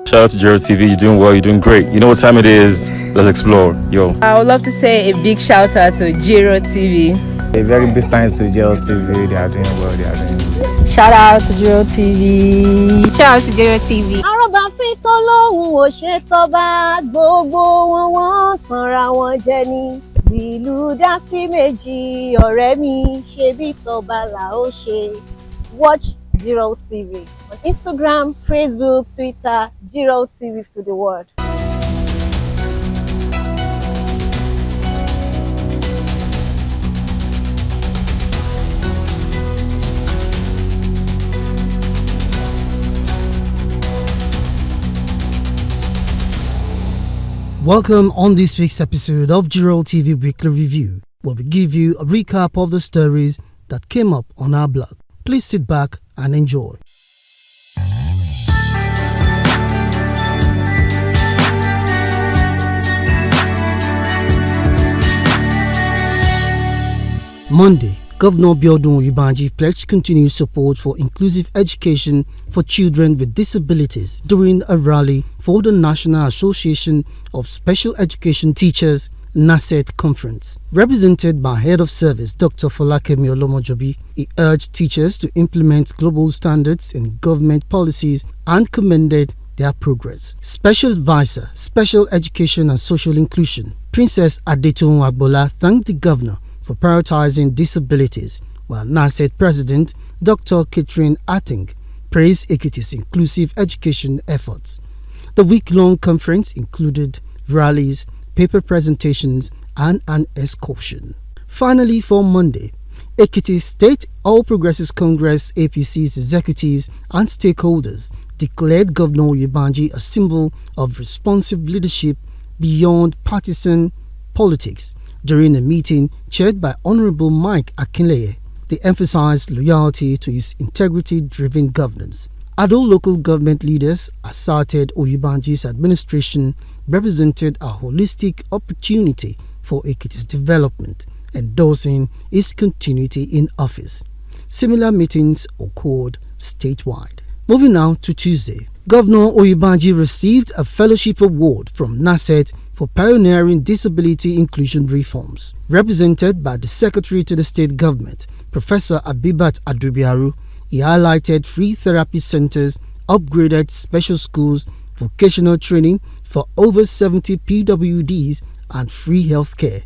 Shout out to Jiroltv. You're doing well. You're doing great. You know what time it is. Let's explore. Yo. I would love to say a big shout out to Jiroltv. A very big thanks to Jiroltv. They are doing well. They are doing well. Shout out to Jiroltv. Shout out to Jiroltv. Arọ́bà fìtọ́ lóhùn ò ṣe tọ́ba gbogbo wọn tanra wọn jẹ ni. Ìlú dá sí méjì ọ̀rẹ́ mi ṣe bí tọ́ba là ó ṣe. Watch Jiroltv on Instagram, Facebook, Twitter. Jiroltv to the world. Welcome on this week's episode of Jiroltv Weekly Review, where we give you a recap of the stories that came up on our blog. Please sit back and enjoy. Monday, Governor Biodun Oyèbánjí pledged continued support for inclusive education for children with disabilities during a rally for the National Association of Special Education Teachers Naset conference. Represented by Head of Service Dr. Folakemi Olomojobi, he urged teachers to implement global standards in government policies and commended their progress. Special Advisor, Special Education and Social Inclusion, Princess Adetoun Agbola thanked the governor for prioritizing disabilities, while Naset President Dr. Catherine Atting praised Ekiti's inclusive education efforts. The week-long conference included rallies, paper presentations, and an excursion. Finally, for Monday, Ekiti State All Progressives Congress APC's executives and stakeholders declared Governor Oyèbánjí a symbol of responsive leadership beyond partisan politics. During a meeting chaired by Honorable Mike Akinleye, they emphasized loyalty to his integrity-driven governance. Other local government leaders asserted Oyèbánjí's administration represented a holistic opportunity for Ekiti's development, endorsing his continuity in office. Similar meetings occurred statewide. Moving now to Tuesday, Governor Oyèbánjí received a fellowship award from Naset for pioneering disability inclusion reforms. Represented by the Secretary to the State Government, Professor Abibat Adubiaru, he highlighted free therapy centers, upgraded special schools, vocational training for over 70 PWDs, and free health care.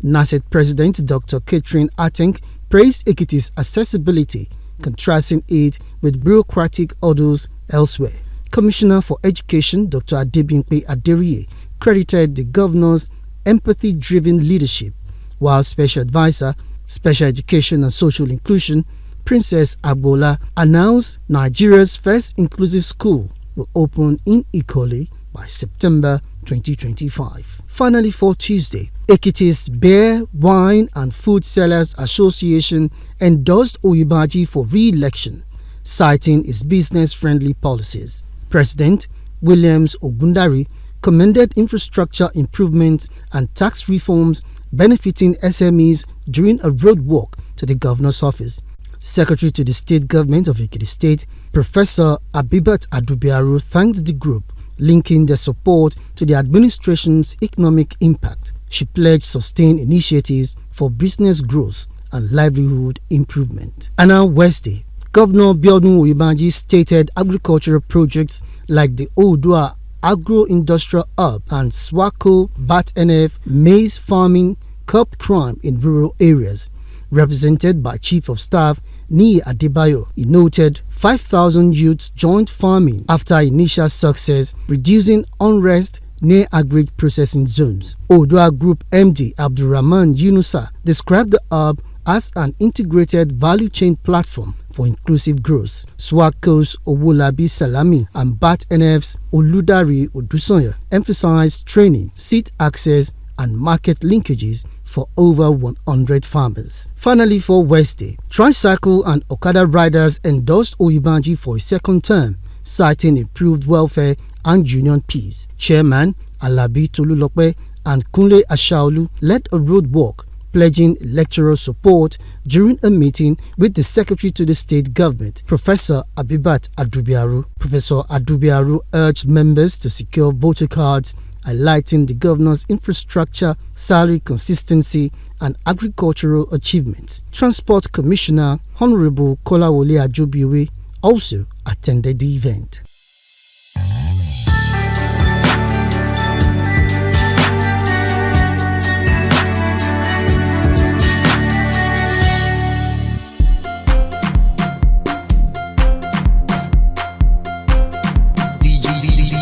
Naset President Dr. Catherine Atting praised Ekiti's accessibility, contrasting it with bureaucratic hurdles elsewhere. Commissioner for Education Dr. Adebimpe Aderiye credited the governor's empathy-driven leadership, while Special Advisor, Special Education and Social Inclusion, Princess Agbola announced Nigeria's first inclusive school will open in Ikole by September 2025. Finally, for Tuesday, Ekiti's Beer, Wine and Food Sellers Association endorsed Oyèbánjí for re-election, citing his business-friendly policies. President Williams Ogundari commended infrastructure improvements and tax reforms benefiting SMEs during a road walk to the governor's office. Secretary to the State Government of Ekiti State, Professor Abibat Adubiaru thanked the group, linking their support to the administration's economic impact. She pledged sustained initiatives for business growth and livelihood improvement. And now Wednesday, Governor Biodun Oyèbánjí stated agricultural projects like the Odua Agro-Industrial Hub and Swako BAT-NF maize farming curbed crime in rural areas. Represented by Chief of Staff Niyi Adebayo, he noted 5,000 youths joined farming after initial success, reducing unrest near agric processing zones. Odua Group MD Abdulrahman Yunusa described the hub as an integrated value chain platform for inclusive growth. Swako's Owolabi Salami and BAT-NF's Oludari Odusanya emphasized training, seed access, and market linkages for over 100 farmers. Finally, for Wednesday, tricycle and Okada riders endorsed Oyèbánjí for a second term, citing improved welfare and union peace. Chairman Alabi Tolulope and Kunle Ashaolu led a road walk pledging electoral support during a meeting with the Secretary to the State Government, Professor Abibat Adubiaru. Professor Adubiaru urged members to secure voter cards, highlighting the governor's infrastructure, salary consistency, and agricultural achievements. Transport Commissioner Honorable Kolawole Ajobiwe also attended the event.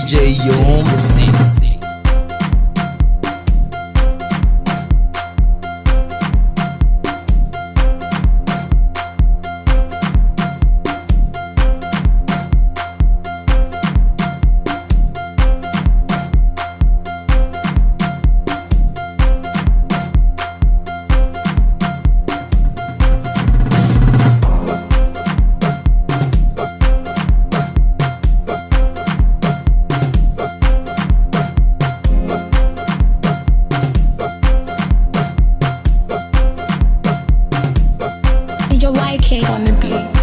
DJ Yom. on the beat.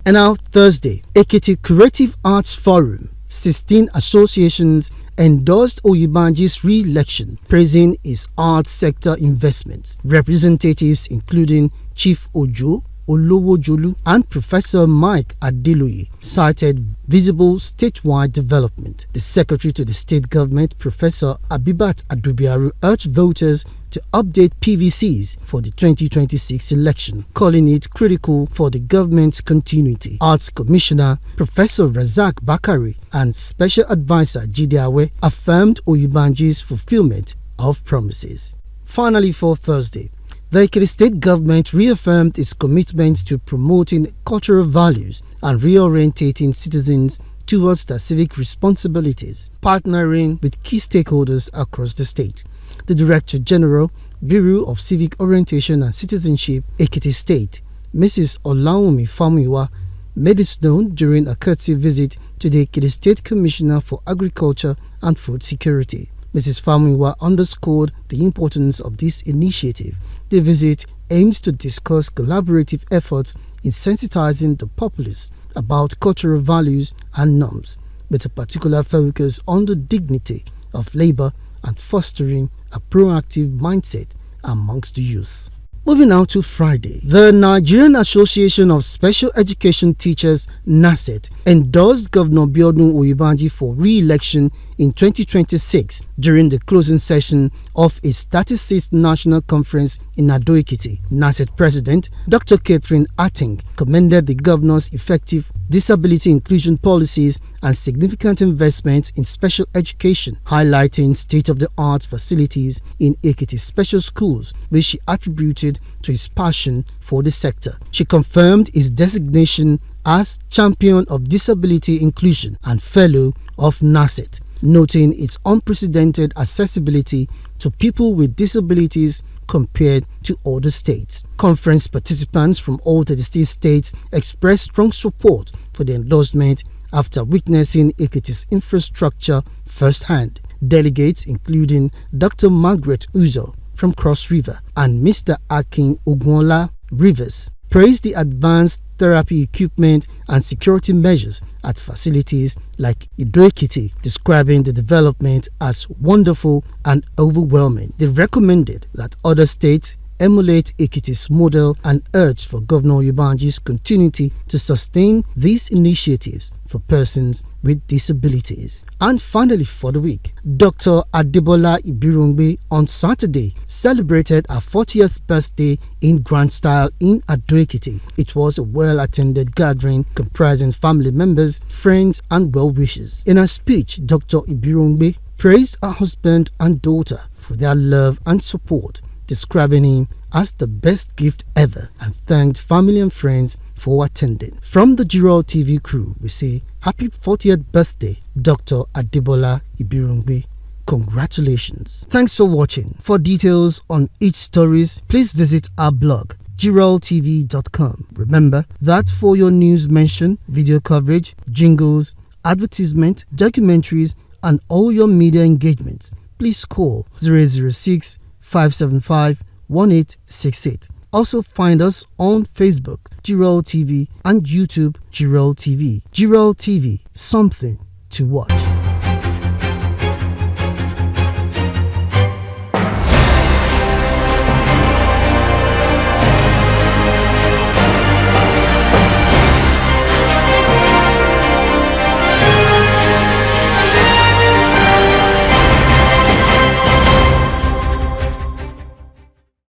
And now Thursday, Ekiti Creative Arts Forum, 16 associations endorsed Oyebanji's re-election, praising his arts sector investments. Representatives including Chief Ojo Olowojolu and Professor Mike Adeloye cited visible statewide development. The Secretary to the State Government, Professor Abibat Adubiaru, urged voters to update PVCs for the 2026 election, calling it critical for the government's continuity. Arts Commissioner Professor Razak Bakari and Special Advisor Jideawe affirmed Oyebanji's fulfillment of promises. Finally, for Thursday, the Ekiti State Government reaffirmed its commitment to promoting cultural values and reorientating citizens towards their civic responsibilities, partnering with key stakeholders across the state. The Director General, Bureau of Civic Orientation and Citizenship, Ekiti State, Mrs. Olaomi Famuyiwa, made this known during a courtesy visit to the Ekiti State Commissioner for Agriculture and Food Security. Mrs. Famuyiwa underscored the importance of this initiative. The visit aims to discuss collaborative efforts in sensitizing the populace about cultural values and norms, with a particular focus on the dignity of labor and fostering a proactive mindset amongst the youth. Moving now to Friday, the Nigerian Association of Special Education Teachers, Naset, endorsed Governor Biodun Oyebanji for re-election in 2026 during the closing session of its 36th National Conference in Ado-Ekiti. Naset President Dr. Catherine Atting commended the governor's effective disability inclusion policies and significant investments in special education, highlighting state-of-the-art facilities in Ekiti special schools, which she attributed to his passion for the sector. She confirmed his designation as Champion of Disability Inclusion and Fellow of Naset, noting its unprecedented accessibility to people with disabilities compared to other states. Conference participants from all 36 states expressed strong support for the endorsement after witnessing Ekiti's infrastructure firsthand. Delegates including Dr. Margaret Uzo from Cross River and Mr. Akin Ogunla Rivers praised the advanced therapy equipment and security measures at facilities like Ado-Ekiti, describing the development as wonderful and overwhelming. They recommended that other states emulate Ekiti's model and urged for Governor Oyebanji's continuity to sustain these initiatives for persons with disabilities. And finally for the week, Dr. Adebola Ibirongbe on Saturday celebrated her 40th birthday in grand style in Ado-Ekiti. It was a well-attended gathering comprising family members, friends and well-wishers. In her speech, Dr. Ibirongbe praised her husband and daughter for their love and support, describing him as the best gift ever, and thanked family and friends for attending. From the Jiroltv crew, we say happy 40th birthday, Dr. Adebola Ibirongbe. Congratulations. Thanks for watching. For details on each stories, please visit our blog, Jiroltv.com. Remember that for your news mention, video coverage, jingles, advertisement, documentaries, and all your media engagements, please call 006 575 1868. Also find us on Facebook, Jiroltv, and YouTube, Jiroltv. Jiroltv, something to watch.